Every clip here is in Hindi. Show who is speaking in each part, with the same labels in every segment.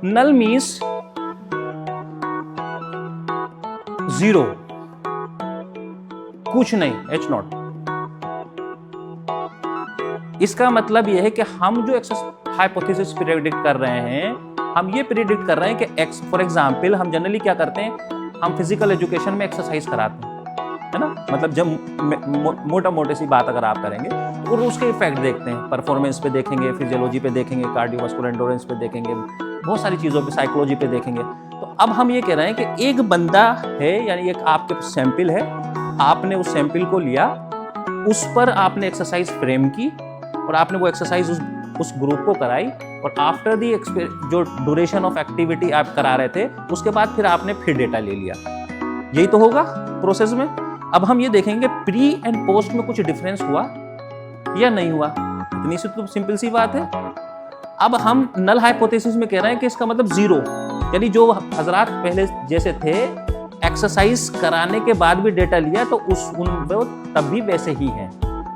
Speaker 1: नल मीन्स 0, कुछ नहीं, H नॉट। इसका मतलब यह है कि हम जो हाइपोथेसिस प्रेडिक्ट कर रहे हैं, हम ये प्रेडिक्ट कर रहे हैं कि एक्स, फॉर एग्जांपल हम जनरली क्या करते हैं, हम फिजिकल एजुकेशन में एक्सरसाइज कराते हैं, है ना, मतलब जब मोटा मोटी सी बात अगर आप करेंगे तो उसके इफेक्ट देखते हैं, परफॉर्मेंस पे देखेंगे, फिजियोलॉजी पे देखेंगे, कार्डियोवास्कुलर एंडोरेंस पे देखेंगे, बहुत सारी चीज़ों पे, साइकोलॉजी पे देखेंगे। तो अब हम ये कह रहे हैं कि एक बंदा है, यानी एक आपके सैंपल है, आपने उस सैंपल को लिया, उस पर आपने एक्सरसाइज फ्रेम की और आपने वो एक्सरसाइज उस ग्रुप को कराई, और आफ्टर दी जो ड्यूरेशन ऑफ एक्टिविटी आप करा रहे थे, उसके बाद फिर आपने फिर डेटा ले लिया। यही तो होगा प्रोसेस में। अब हम ये देखेंगे प्री एंड पोस्ट में कुछ डिफरेंस हुआ या नहीं हुआ। इतनी सी तो सिंपल सी बात है। अब हम नल हाइपोथेसिस में कह रहे हैं कि इसका मतलब 0, यानी जो हजरात पहले जैसे थे, एक्सरसाइज कराने के बाद भी डेटा लिया तो तब भी वैसे ही हैं।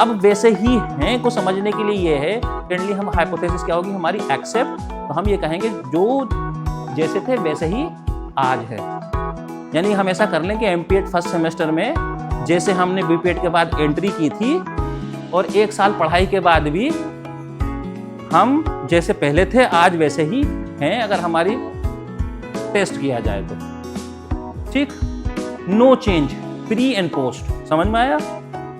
Speaker 1: अब वैसे ही हैं को समझने के लिए ये है, जनरली हम हाइपोथेसिस क्या होगी हमारी, एक्सेप्ट, तो हम ये कहेंगे जो जैसे थे वैसे ही आज है। यानी हम ऐसा कर लें कि एमपीएड फर्स्ट सेमेस्टर में जैसे हमने बीपीएड के बाद एंट्री की थी, और 1 साल पढ़ाई के बाद भी हम जैसे पहले थे आज वैसे ही हैं, अगर हमारी टेस्ट किया जाए तो। ठीक, no change pre and post, समझ में आया?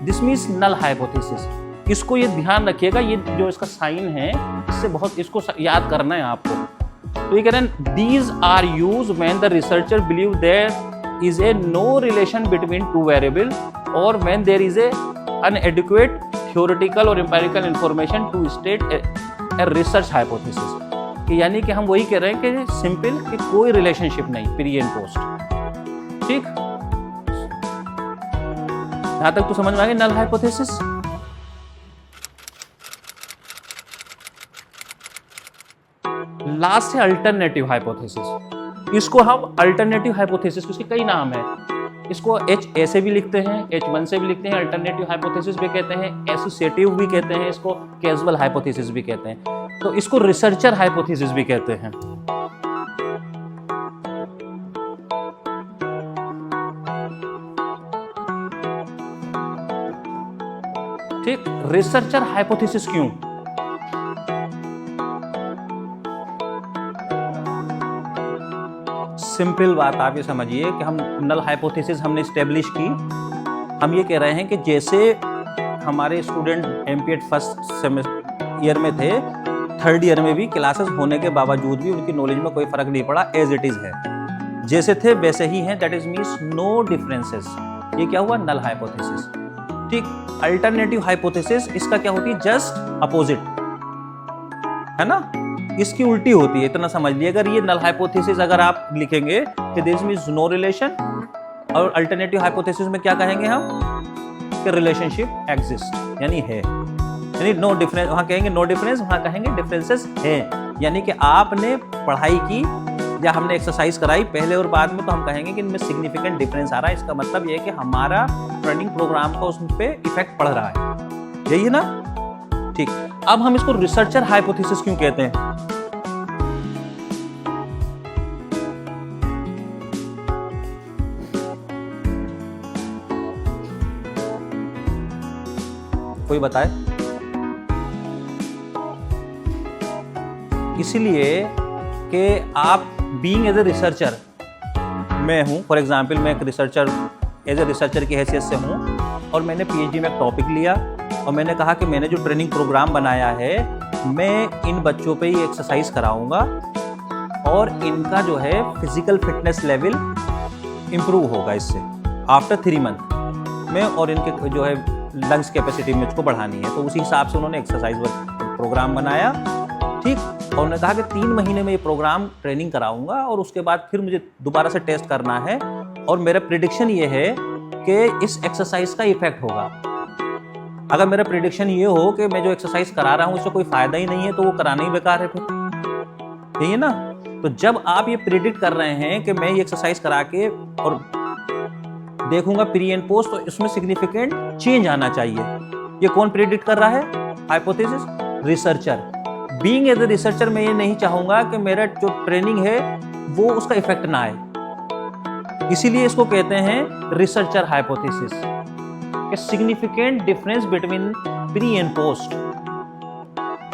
Speaker 1: This means null hypothesis. इसको ये ध्यान रखिएगा, ये जो इसका साइन है, इससे बहुत इसको याद करना है आपको। तो ये कह रहे हैं these are used when the researcher believe there is a no relation between two variable, और when there is a inadequate theoretical और empirical information to state a research hypothesis. यानी कि हम वही कह रहे हैं कि सिंपल कि कोई रिलेशनशिप नहीं प्री एंड पोस्ट। ठीक, यहां तक तो समझ में आ गया नल हाइपोथेसिस। लास्ट है अल्टरनेटिव हाइपोथेसिस। इसको हम अल्टरनेटिव हाइपोथेसिस, इसके कई नाम है, इसको H ऐसे भी लिखते हैं, H1 से भी लिखते हैं, अल्टरनेटिव हाइपोथेसिस भी कहते हैं, एसोसिएटिव भी कहते हैं, इसको कैजुअल हाइपोथेसिस भी कहते हैं, तो इसको रिसर्चर हाइपोथेसिस भी कहते हैं। ठीक, रिसर्चर हाइपोथेसिस क्यों? सिंपल बात आप ये समझिए कि हम नल हाइपोथेसिस हमने स्टेब्लिश की। हम ये कह रहे हैं कि जैसे हमारे स्टूडेंट एमपीएड फर्स्ट ईयर में थे, 3rd ईयर में भी क्लासेस होने के बावजूद भी उनकी नॉलेज में कोई फर्क नहीं पड़ा, एज इट इज है, जैसे थे वैसे ही हैं, that is means no differences. ये क्या हुआ? Null hypothesis. ठीक, अल्टरनेटिव हाइपोथेसिस इसका क्या होती है? जस्ट अपोजिट, है ना, इसकी उल्टी होती है, इतना समझ लिया। अगर ये नल हाइपोथेसिस अगर आप लिखेंगे कि दिस मींस नो रिलेशन, और अल्टरनेटिव हाइपोथेसिस में क्या कहेंगे हम कि रिलेशनशिप एग्जिस्ट, यानी है, यानी नो डिफरेंस, वहां कहेंगे नो डिफरेंस, वहां कहेंगे डिफरेंसेस हैं। यानी कि आपने पढ़ाई की या हमने एक्सरसाइज कराई पहले और बाद में, तो हम कहेंगे कि इनमें सिग्निफिकेंट डिफरेंस आ रहा है। इसका मतलब ये है कि हमारा ट्रेनिंग प्रोग्राम का उस पर इफेक्ट पड़ रहा है, यही है ना? ठीक, अब हम इसको रिसर्चर हाइपोथेसिस क्यों कहते हैं? कोई बताए? इसलिए कि आप बीइंग एज ए रिसर्चर, मैं हूं, फॉर एग्जांपल मैं एक रिसर्चर, एज ए रिसर्चर की हैसियत से हूं, और मैंने पीएचडी में एक टॉपिक लिया और मैंने कहा कि मैंने जो ट्रेनिंग प्रोग्राम बनाया है, मैं इन बच्चों पे ही एक्सरसाइज कराऊंगा और इनका जो है फिजिकल फिटनेस लेवल इम्प्रूव होगा इससे आफ्टर 3 मंथ में, और इनके जो है लंग्स कैपेसिटी मुझको बढ़ानी है। तो उसी हिसाब से उन्होंने एक्सरसाइज प्रोग्राम बनाया। ठीक, और उन्होंने कहा कि 3 महीने में ये प्रोग्राम ट्रेनिंग कराऊंगा और उसके बाद फिर मुझे दोबारा से टेस्ट करना है, और मेरा प्रिडिक्शन ये है कि इस एक्सरसाइज का इफेक्ट होगा। अगर मेरा प्रिडिक्शन ये हो कि मैं जो एक्सरसाइज करा रहा हूँ इससे कोई फायदा ही नहीं है, तो वो कराना ही बेकार है फिर, यही है ना? तो जब आप ये प्रिडिक्ट कर रहे हैं कि मैं ये एक्सरसाइज करा के और देखूंगा प्री एंड पोस्ट, तो इसमें सिग्निफिकेंट चेंज आना चाहिए। ये कौन प्रेडिक्ट कर रहा है? Hypothesis, researcher. Being as a researcher मैं ये नहीं चाहूंगा कि मेरा जो ट्रेनिंग है वो उसका इफेक्ट ना आए, इसीलिए इसको कहते हैं रिसर्चर हाइपोथेसिस कि significant difference between pre and post.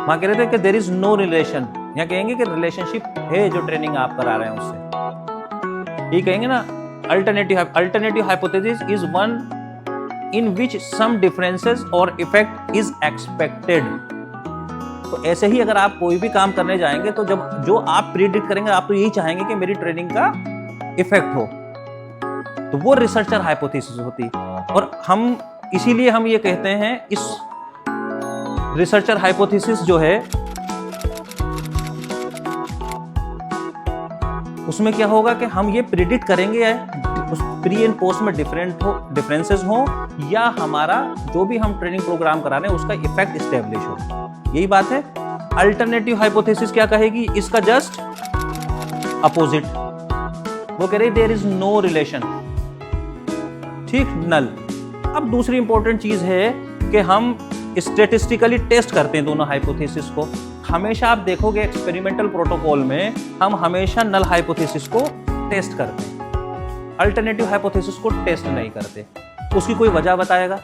Speaker 1: वहां कह रहे थे कि देयर इज नो रिलेशन, यहाँ कहेंगे कि रिलेशनशिप है जो ट्रेनिंग आप करा रहे हैं उससे। ये कहेंगे ना alternative hypothesis is one in which some differences और इफेक्ट इज एक्सपेक्टेड। तो ऐसे ही अगर आप कोई भी काम करने जाएंगे तो जब जो आप प्रिडिक्ट करेंगे आप तो यही चाहेंगे कि मेरी ट्रेनिंग का इफेक्ट हो, तो वो रिसर्चर हाइपोथेसिस होती। और हम इसीलिए हम ये कहते हैं इस रिसर्चर हाइपोथेसिस जो है उसमें क्या होगा कि हम ये प्रिडिक्ट करेंगे उस प्री एंड पोस्ट में डिफरेंसेस हो या हमारा जो भी हम ट्रेनिंग प्रोग्राम करा रहे हैं उसका इफेक्ट एस्टेब्लिश हो, यही बात है। अल्टरनेटिव हाइपोथेसिस क्या कहेगी, इसका जस्ट अपोजिट, वो कह रही देयर इज नो रिलेशन, ठीक, नल। अब दूसरी इंपॉर्टेंट चीज है कि हम स्टैटिस्टिकली टेस्ट करते हैं दोनों हाइपोथेसिस को। हमेशा आप देखोगे एक्सपेरिमेंटल प्रोटोकॉल में हम हमेशा नल हाइपोथेसिस को टेस्ट करते हैं, अल्टरनेटिव हाइपोथेसिस को टेस्ट नहीं करते। उसकी कोई वजह बताएगा?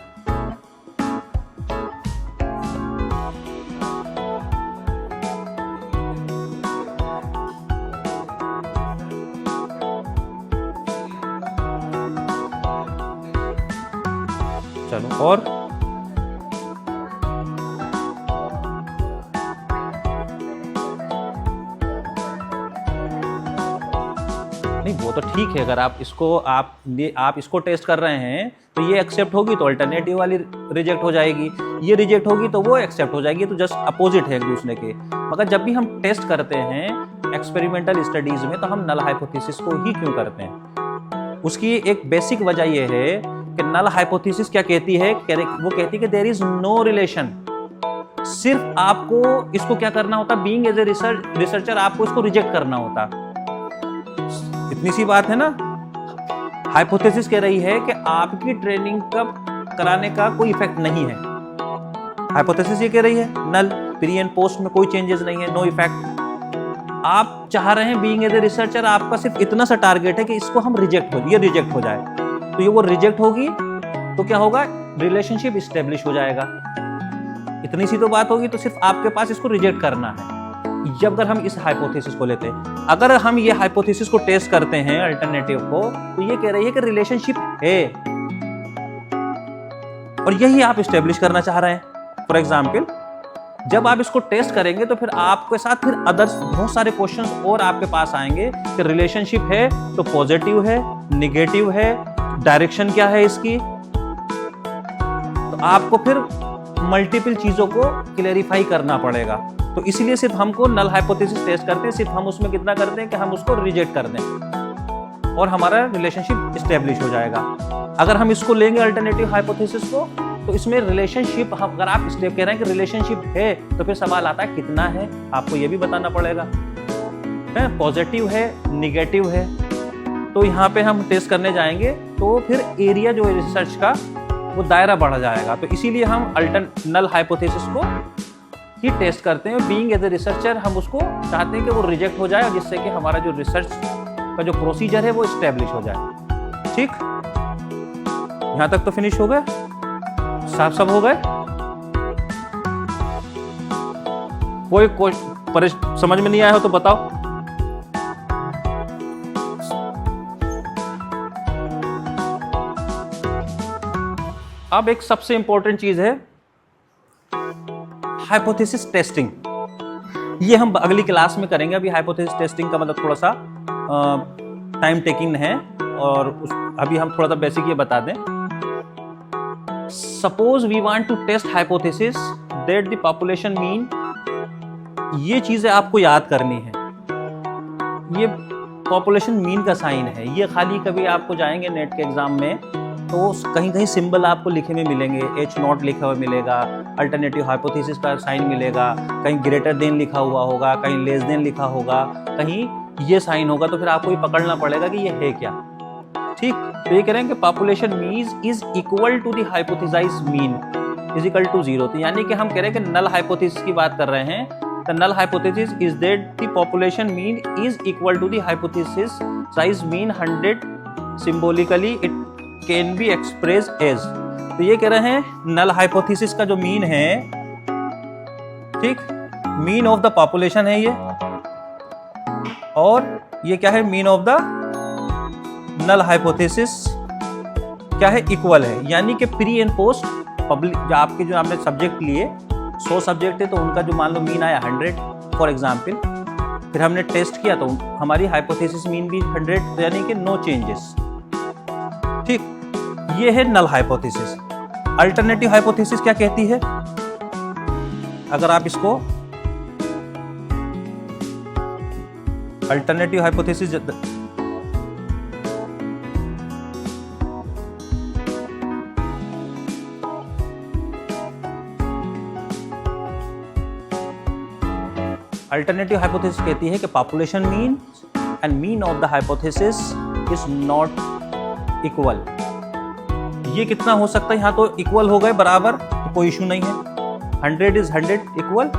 Speaker 1: चलो, और नहीं, वो तो ठीक है, अगर आप इसको टेस्ट कर रहे हैं तो ये एक्सेप्ट होगी तो अल्टरनेटिव वाली रिजेक्ट हो जाएगी, ये रिजेक्ट होगी तो वो एक्सेप्ट हो जाएगी, तो जस्ट अपोजिट है एक दूसरे के। मगर जब भी हम टेस्ट करते हैं एक्सपेरिमेंटल स्टडीज में तो हम नल हाइपोथेसिस को ही क्यों करते हैं? उसकी एक बेसिक वजह यह है कि नल हाइपोथेसिस क्या कहती है, वो कहती है कि देयर इज नो रिलेशन। सिर्फ आपको इसको क्या करना होता, बीइंग एज ए रिसर्चर आपको इसको रिजेक्ट करना होता, इतनी सी बात है ना। हाइपोथेसिस कह रही है कि आपकी ट्रेनिंग कराने का कोई इफेक्ट नहीं है। हाइपोथेसिस ये कह रही है नल, प्री एंड पोस्ट में कोई चेंजेस नहीं है, नो इफेक्ट। आप चाह रहे हैं बीइंग एज ए रिसर्चर आपका सिर्फ इतना सा टारगेट है कि इसको हम रिजेक्ट हो जाए, तो ये वो रिजेक्ट होगी तो क्या होगा, रिलेशनशिप स्टेब्लिश हो जाएगा। इतनी सी तो बात होगी, तो सिर्फ आपके पास इसको रिजेक्ट करना है। जब अगर हम इस हाइपोथेसिस को लेते हैं, अगर हम ये हाइपोथेसिस को टेस्ट करते हैं अल्टरनेटिव को, तो ये कह रही है कि रिलेशनशिप है और यही आप स्टेब्लिश करना चाह रहे हैं। फॉर एग्जाम्पल, जब आप इसको टेस्ट करेंगे तो फिर आपके साथ फिर अदर्स बहुत सारे क्वेश्चंस और आपके पास आएंगे कि रिलेशनशिप है तो पॉजिटिव है, निगेटिव है, डायरेक्शन क्या है इसकी, तो आपको फिर मल्टीपल चीजों को क्लेरिफाई करना पड़ेगा। तो इसलिए सिर्फ हमको नल हाइपोथेसिस टेस्ट करते हैं, सिर्फ हम उसमें कितना करते हैं कि हम उसको रिजेक्ट कर दें और हमारा रिलेशनशिप स्टेब्लिश हो जाएगा। अगर हम इसको लेंगे अल्टरनेटिव हाइपोथेसिस को, तो इसमें रिलेशनशिप, अगर आप इसलिए कह रहे हैं कि रिलेशनशिप है, तो फिर सवाल आता है कितना है, आपको ये भी बताना पड़ेगा, है पॉजिटिव है, निगेटिव है। तो यहाँ पे हम टेस्ट करने जाएंगे तो फिर एरिया जो है रिसर्च का वो दायरा बढ़ जाएगा। तो इसीलिए हम नल हाइपोथेसिस को ही टेस्ट करते हैं। बीइंग एज ए रिसर्चर हम उसको चाहते हैं कि वो रिजेक्ट हो जाए, जिससे कि हमारा जो रिसर्च का जो प्रोसीजर है वो स्टेब्लिश हो जाए। ठीक, यहां तक तो फिनिश हो गए, साफ सब हो गए, कोई समझ में नहीं आया हो तो बताओ। अब एक सबसे इंपॉर्टेंट चीज है हाइपोथेसिस टेस्टिंग। ये हम अगली क्लास में करेंगे। अभी हाइपोथेसिस टेस्टिंग का मतलब थोड़ा सा टाइम टेकिंग है और अभी हम थोड़ा सा बेसिक ये बता दें। Suppose we want to test hypothesis that the population mean, ये चीजें आपको याद करनी है। ये पॉपुलेशन मीन का साइन है, ये खाली कभी आपको जाएंगे नेट के एग्जाम में तो कहीं कहीं सिंबल आपको लिखे में मिलेंगे, H0 लिखा हुआ मिलेगा, अल्टरनेटिव हाइपोथेसिस का साइन मिलेगा, कहीं ग्रेटर देन लिखा हुआ होगा, कहीं लेस देन लिखा होगा, कहीं ये साइन होगा, तो फिर आपको ये पकड़ना पड़ेगा कि ये है क्या। ठीक, तो ये कह रहे हैं कि population mean is equal to the hypothesized mean is equal to 0। तो यानी कि हम कह रहे हैं कि नल हाइपोथेसिस की बात कर रहे हैं the null hypothesis is that the population mean is equal to the hypothesis size mean 100 symbolically it can be express as. तो ये कह रहे हैं नल हाइपोथेसिस का जो मीन है, ठीक, मीन ऑफ द पॉपुलेशन है ये, और ये क्या है, mean of the null hypothesis क्या है, इक्वल है। यानी कि प्री एंड पोस्ट पब्लिक जो आपने सब्जेक्ट लिए 100 सब्जेक्ट है, तो उनका जो मान लो मीन आया 100 फॉर एग्जाम्पल, फिर हमने टेस्ट किया तो हमारी हाइपोथेसिस मीन भी 100, तो यानी कि नो चेंजेस, ठीक। ये है नल हाइपोथेसिस। अल्टरनेटिव हाइपोथेसिस क्या कहती है, अगर आप इसको अल्टरनेटिव हाइपोथेसिस अल्टरनेटिव हाइपोथेसिस कहती है कि population mean and mean of the hypothesis is not equal. ये कितना हो सकता है, यहाँ तो इक्वल हो गए बराबर, तो कोई इशू नहीं है, 100 इज 100 इक्वल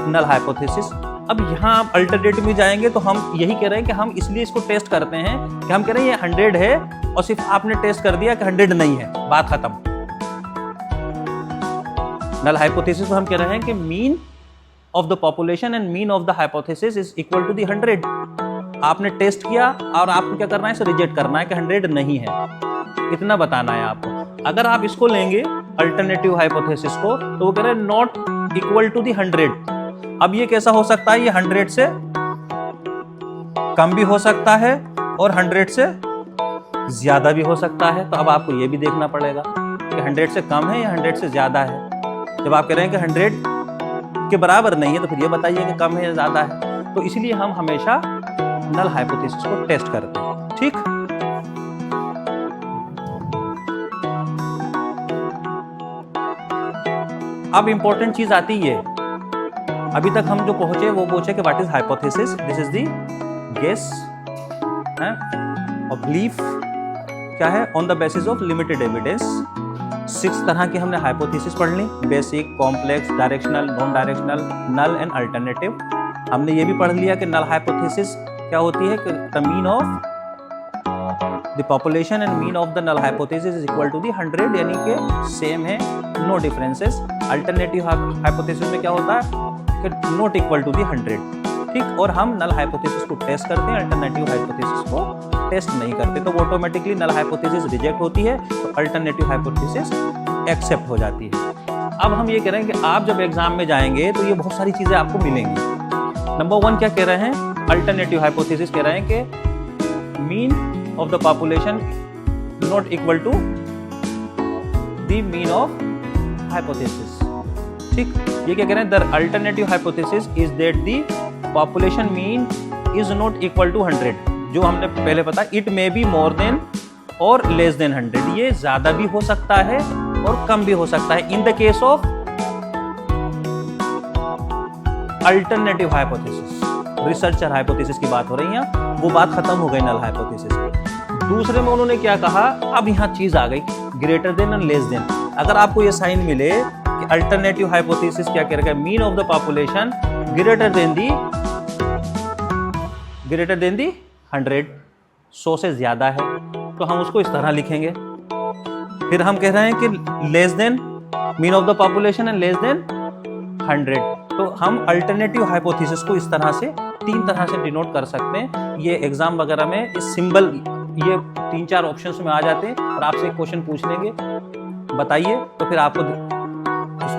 Speaker 1: नल हाइपोथेसिस। अब यहाँ आप अल्टरनेटिव में जाएंगे तो हम यही कह रहे हैं कि हम इसलिए इसको टेस्ट करते हैं कि हम कह रहे हैं ये 100 है और सिर्फ आपने टेस्ट कर दिया कि 100 नहीं है, बात खत्म। नल हाइपोथेसिस में हम कह रहे हैं कि mean of the population and mean of the hypothesis is equal to the 100। आपने टेस्ट किया और आपको क्या करना है, इसे रिजेक्ट करना है कि 100 नहीं है, इतना बताना है आपको। अगर आप इसको लेंगे अल्टरनेटिव हाइपोथेसिस को, तो वो कह रहे हैं नॉट इक्वल टू दी 100। अब ये कैसा हो सकता है, ये 100 से कम भी हो सकता है और 100 से ज्यादा भी हो सकता है। तो अब आपको ये भी देखना पड़ेगा कि 100 से कम है या 100 से ज्यादा है। जब आप कह रहे हैं कि 100 के बराबर नहीं है, तो फिर ये बताइए कि कम है या ज्यादा है। तो इसलिए हम हमेशा नल हाइपोथेसिस को टेस्ट करते हैं, ठीक। अब इंपॉर्टेंट चीज आती है, अभी तक हम जो पहुंचे वो पूछे कि what is hypothesis, this is the guess और बिलीफ क्या है, on the basis of limited evidence. 6 तरह की हमने हाइपोथेसिस पढ़ ली, basic, complex, directional, non directional, null and alternative. हमने ये भी पढ़ लिया कि नल हाइपोथेसिस क्या होती है, कि the mean of the population and mean of the null hypothesis is equal to the 100, यानी कि सेम है, नो डिफरेंसेस। अल्टरनेटिव हाइपोथेसिस में क्या होता है कि नॉट इक्वल टू द 100, ठीक। और हम नल हाइपोथेसिस को टेस्ट करते हैं, अल्टरनेटिव हाइपोथेसिस को टेस्ट नहीं करते, तो ऑटोमेटिकली नल हाइपोथेसिस रिजेक्ट होती है, तो अल्टरनेटिव हाइपोथेसिस एक्सेप्ट हो जाती है। अब हम ये कह रहे हैं कि आप जब एग्जाम में जाएंगे तो ये बहुत सारी चीजें आपको मिलेंगी। नंबर 1 क्या कह रहे हैं, अल्टरनेटिव हाइपोथेसिस कह रहे हैं कि mean of the population not equal to the mean of hypothesis, ठीक। ये क्या कह रहे हैं, the alternative hypothesis is that the population mean is not equal to 100, जो हमने पहले पता, it may be more than और लेस देन 100, ये ज्यादा भी हो सकता है और कम भी हो सकता है in the case of alternative hypothesis. Researcher hypothesis की बात हो रही है, वो बात खत्म हो गई नल हाइपोथेसिस की। दूसरे में उन्होंने क्या कहा, अब यहाँ चीज आ गई, greater than and less than. अगर आपको ये साइन मिले कि अल्टरनेटिव हाइपोथेसिस क्या कह रहा है, mean of the population greater than the 100, 100 से ज्यादा है, तो हम उसको इस तरह लिखेंगे। फिर हम कह रहे हैं कि less than mean of the population and less than 100, तो हम अल्टरनेटिव हाइपोथेसिस को इस तरह से 3 तरह से डिनोट कर सकते हैं। ये एग्जाम वगैरह में इस सिंबल, ये 3-4 ऑप्शंस में आ जाते हैं और आपसे एक क्वेश्चन पूछ लेंगे, बताइए, तो फिर आपको उसको